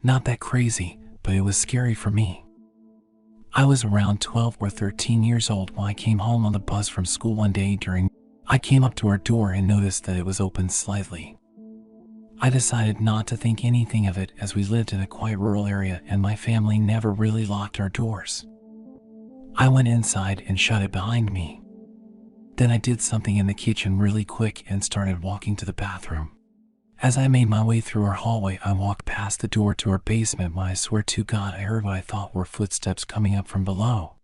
Not that crazy, but it was scary for me. I was around 12 or 13 years old when I came home on the bus from school one day. I came up to our door and noticed that it was open slightly. I decided not to think anything of it, as we lived in a quite rural area and my family never really locked our doors. I went inside and shut it behind me. Then I did something in the kitchen really quick and started walking to the bathroom. As I made my way through our hallway, I walked past the door to our basement when I swear to God I heard what I thought were footsteps coming up from below.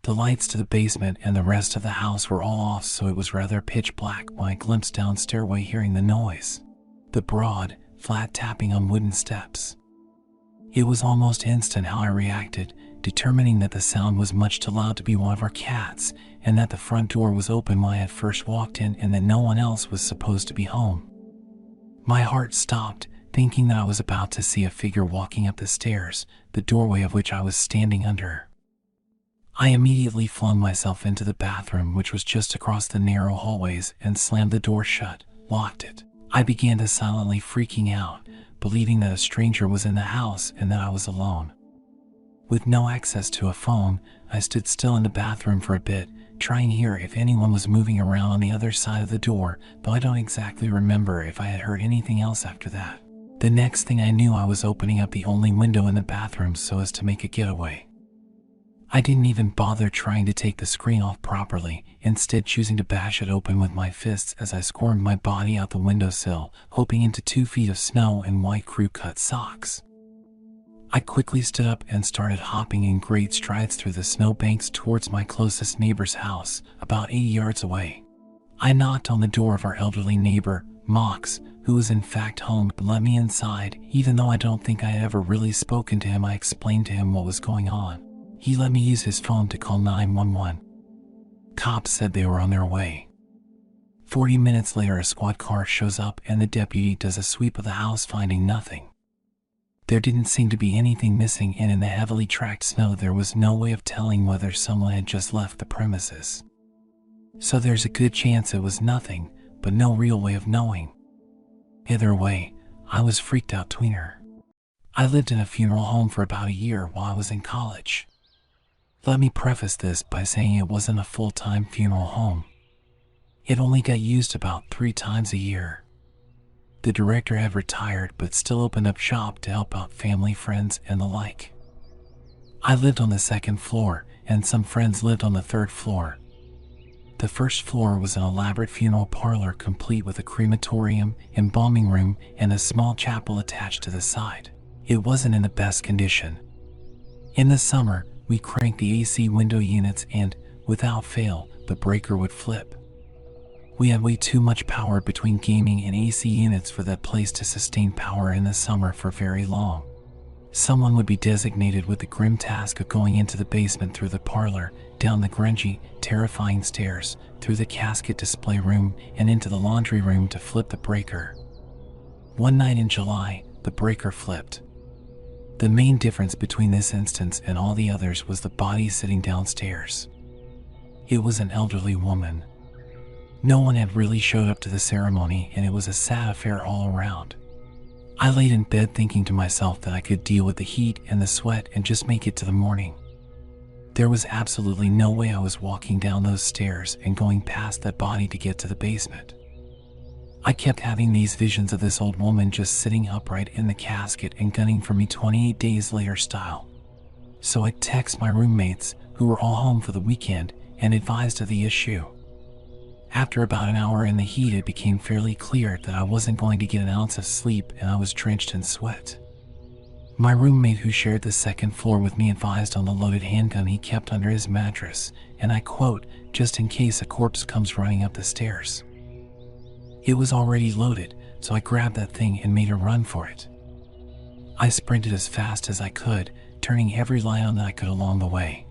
The lights to the basement and the rest of the house were all off, so it was rather pitch black when I glimpsed down stairway, hearing the noise. The broad, flat tapping on wooden steps. It was almost instant how I reacted, determining that the sound was much too loud to be one of our cats, and that the front door was open when I had first walked in, and that no one else was supposed to be home. My heart stopped, thinking that I was about to see a figure walking up the stairs, the doorway of which I was standing under. I immediately flung myself into the bathroom, which was just across the narrow hallways, and slammed the door shut, locked it. I began to silently freaking out, believing that a stranger was in the house and that I was alone. With no access to a phone, I stood still in the bathroom for a bit, trying to hear if anyone was moving around on the other side of the door, though I don't exactly remember if I had heard anything else after that. The next thing I knew, I was opening up the only window in the bathroom so as to make a getaway. I didn't even bother trying to take the screen off properly, instead choosing to bash it open with my fists as I squirmed my body out the windowsill, hoping into 2 feet of snow and white crew-cut socks. I quickly stood up and started hopping in great strides through the snowbanks towards my closest neighbor's house, about 80 yards away. I knocked on the door of our elderly neighbor, Mox, who was in fact home, and let me inside. Even though I don't think I had ever really spoken to him, I explained to him what was going on. He let me use his phone to call 911. Cops said they were on their way. 40 minutes later, a squad car shows up and the deputy does a sweep of the house, finding nothing. There didn't seem to be anything missing, and in the heavily tracked snow there was no way of telling whether someone had just left the premises. So there's a good chance it was nothing, but no real way of knowing. Either way, I was freaked out tweener. I lived in a funeral home for about a year while I was in college. Let me preface this by saying it wasn't a full-time funeral home. It only got used about 3 times a year. The director had retired but still opened up shop to help out family, friends, and the like. I lived on the 2nd floor, and some friends lived on the 3rd floor. The 1st floor was an elaborate funeral parlor complete with a crematorium, embalming room, and a small chapel attached to the side. It wasn't in the best condition. In the summer, we cranked the AC window units and, without fail, the breaker would flip. We had way too much power between gaming and AC units for that place to sustain power in the summer for very long. Someone would be designated with the grim task of going into the basement through the parlor, down the grungy, terrifying stairs, through the casket display room, and into the laundry room to flip the breaker. One night in July, the breaker flipped. The main difference between this instance and all the others was the body sitting downstairs. It was an elderly woman. No one had really showed up to the ceremony, and it was a sad affair all around. I laid in bed thinking to myself that I could deal with the heat and the sweat and just make it to the morning. There was absolutely no way I was walking down those stairs and going past that body to get to the basement. I kept having these visions of this old woman just sitting upright in the casket and gunning for me 28 days later style. So I texted my roommates, who were all home for the weekend, and advised of the issue. After about an hour in the heat, it became fairly clear that I wasn't going to get an ounce of sleep, and I was drenched in sweat. My roommate, who shared the 2nd floor with me, advised on the loaded handgun he kept under his mattress, and I quote, just in case a corpse comes running up the stairs. It was already loaded, so I grabbed that thing and made a run for it. I sprinted as fast as I could, turning every light on that I could along the way.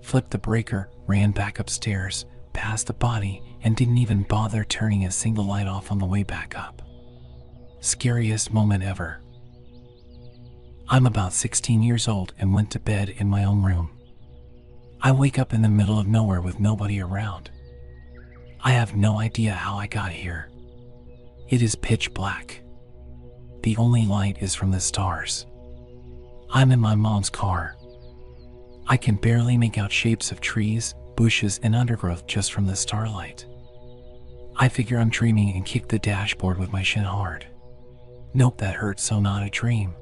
Flipped the breaker, ran back upstairs, past the body, and didn't even bother turning a single light off on the way back up. Scariest moment ever. I'm about 16 years old and went to bed in my own room. I wake up in the middle of nowhere with nobody around. I have no idea how I got here. It is pitch black. The only light is from the stars. I'm in my mom's car. I can barely make out shapes of trees, bushes, and undergrowth just from the starlight. I figure I'm dreaming and kick the dashboard with my shin hard. Nope, that hurt, so not a dream.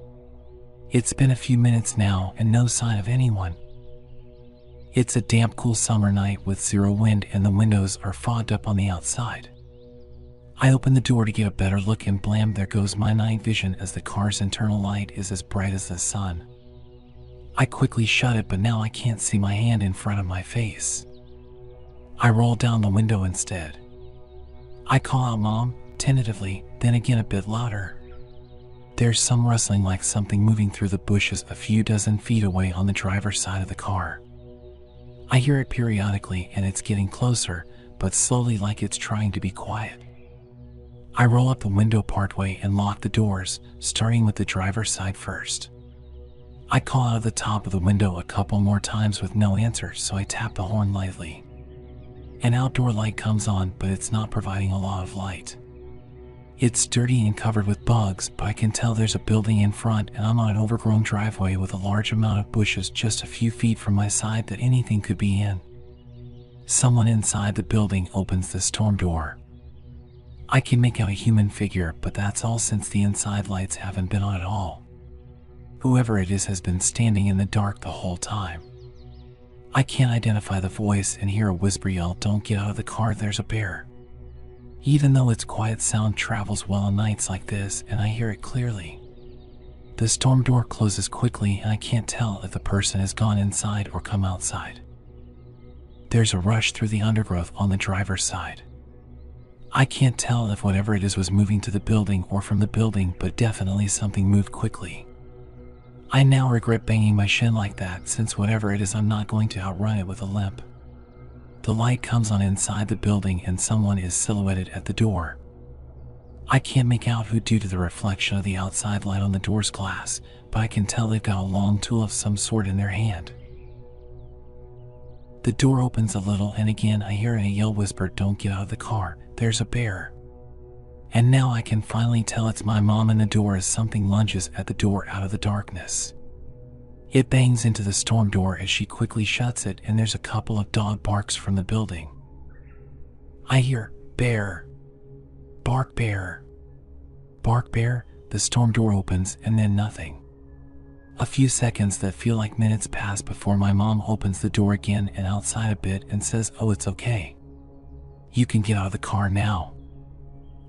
It's been a few minutes now and no sign of anyone. It's a damp, cool summer night with zero wind and the windows are fogged up on the outside. I open the door to get a better look and blam, there goes my night vision as the car's internal light is as bright as the sun. I quickly shut it, but now I can't see my hand in front of my face. I roll down the window instead. I call out Mom, tentatively, then again a bit louder. There's some rustling like something moving through the bushes a few dozen feet away on the driver's side of the car. I hear it periodically and it's getting closer, but slowly, like it's trying to be quiet. I roll up the window partway and lock the doors, starting with the driver's side first. I call out of the top of the window a couple more times with no answer, so I tap the horn lightly. An outdoor light comes on, but it's not providing a lot of light. It's dirty and covered with bugs, but I can tell there's a building in front and I'm on an overgrown driveway with a large amount of bushes just a few feet from my side that anything could be in. Someone inside the building opens the storm door. I can make out a human figure, but that's all since the inside lights haven't been on at all. Whoever it is has been standing in the dark the whole time. I can't identify the voice and hear a whisper yell, "Don't get out of the car, there's a bear." Even though its quiet sound travels well on nights like this, and I hear it clearly. The storm door closes quickly and I can't tell if the person has gone inside or come outside. There's a rush through the undergrowth on the driver's side. I can't tell if whatever it is was moving to the building or from the building, but definitely something moved quickly. I now regret banging my shin like that, since whatever it is, I'm not going to outrun it with a limp. The light comes on inside the building and someone is silhouetted at the door. I can't make out who due to the reflection of the outside light on the door's glass, but I can tell they've got a long tool of some sort in their hand. The door opens a little and again I hear a yell whisper, "Don't get out of the car, there's a bear." And now I can finally tell it's my mom in the door as something lunges at the door out of the darkness. It bangs into the storm door as she quickly shuts it, and there's a couple of dog barks from the building. I hear, "Bear. Bark bear. Bark bear." The storm door opens and then nothing. A few seconds that feel like minutes pass before my mom opens the door again and outside a bit and says, "Oh, it's okay. You can get out of the car now."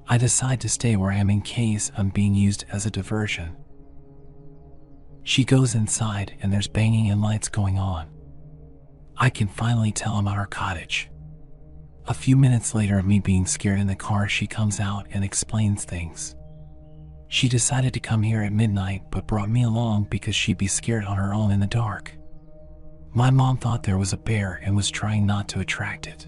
I decide to stay where I am in case I'm being used as a diversion. She goes inside and there's banging and lights going on. I can finally tell I'm at our cottage. A few minutes later of me being scared in the car, she comes out and explains things. She decided to come here at midnight but brought me along because she'd be scared on her own in the dark. My mom thought there was a bear and was trying not to attract it.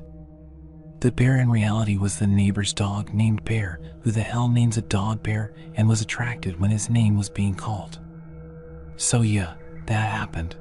The bear in reality was the neighbor's dog named Bear, who the hell names a dog Bear, and was attracted when his name was being called. So yeah, that happened.